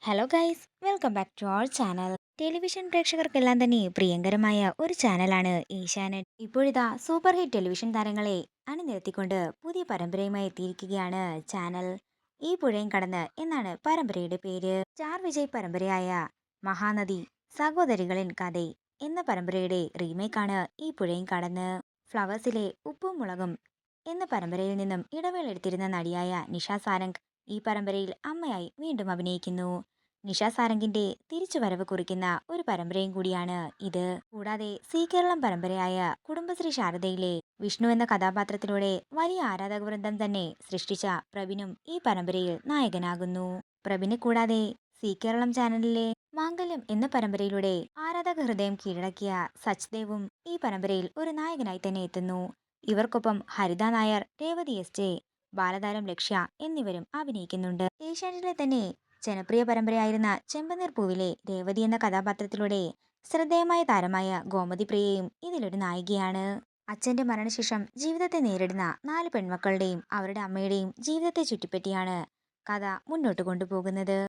Hello guys, welcome back to our channel. Television പ്രേക്ഷകർക്കെല്ലാം തന്നെ പ്രിയങ്കരമായ ഒരു ചാനലാണ് ഏഷ്യാനെറ്റ്. ഇപ്പോഴിതാ സൂപ്പർ ഹിറ്റ് ടെലിവിഷൻ താരങ്ങളെ അണിനിരത്തിക്കൊണ്ട് പുതിയ പരമ്പരയുമായി എത്തിയിരിക്കുകയാണ് ചാനൽ. ഈ പുഴയും കടന്ന് എന്നാണ് പരമ്പരയുടെ പേര്. സ്റ്റാർ വിജയ് പരമ്പരയായ മഹാനദി സഹോദരികളിൻ കഥ എന്ന പരമ്പരയുടെ റീമേക്കാണ് ഈ പുഴയും കടന്ന്. ഫ്ലവേഴ്സിലെ ഉപ്പും മുളകും എന്ന പരമ്പരയിൽ നിന്നും ഇടവേള എടുത്തിരുന്ന നടിയായ നിഷ സാരംഗ് ഈ പരമ്പരയിൽ അമ്മയായി വീണ്ടും അഭിനയിക്കുന്നു. നിഷ സാരംഗിന്റെ തിരിച്ചുവരവ് കുറിക്കുന്ന ഒരു പരമ്പരയും കൂടിയാണ് ഇത്. കൂടാതെ സി കേരളം പരമ്പരയായ കുടുംബശ്രീ ശാരദയിലെ വിഷ്ണു എന്ന കഥാപാത്രത്തിലൂടെ വലിയ ആരാധക വൃന്ദം തന്നെ സൃഷ്ടിച്ച പ്രഭിനും ഈ പരമ്പരയിൽ നായകനാകുന്നു. പ്രഭിനെ കൂടാതെ സി കേരളം ചാനലിലെ മാംഗല്യം എന്ന പരമ്പരയിലൂടെ ആരാധക ഹൃദയം കീഴടക്കിയ സച്ദേവും ഈ പരമ്പരയിൽ ഒരു നായകനായി തന്നെ എത്തുന്നു. ഇവർക്കൊപ്പം ഹരിത നായർ, രേവതി എസ്. ബാലതാരം ലക്ഷ്യ എന്നിവരും അഭിനയിക്കുന്നുണ്ട്. ഏഷ്യാനെറ്റിലെ തന്നെ ജനപ്രിയ പരമ്പരയായിരുന്ന ചെമ്പനീർ പൂവിലെ രേവതി എന്ന കഥാപാത്രത്തിലൂടെ ശ്രദ്ധേയമായ താരമായ ഗോമതി പ്രിയയും ഇതിലൊരു നായികയാണ്. അച്ഛന്റെ മരണശേഷം ജീവിതത്തെ നേരിടുന്ന 4 പെൺമക്കളുടെയും അവരുടെ അമ്മയുടെയും ജീവിതത്തെ ചുറ്റിപ്പറ്റിയാണ് കഥ മുന്നോട്ട് കൊണ്ടുപോകുന്നത്.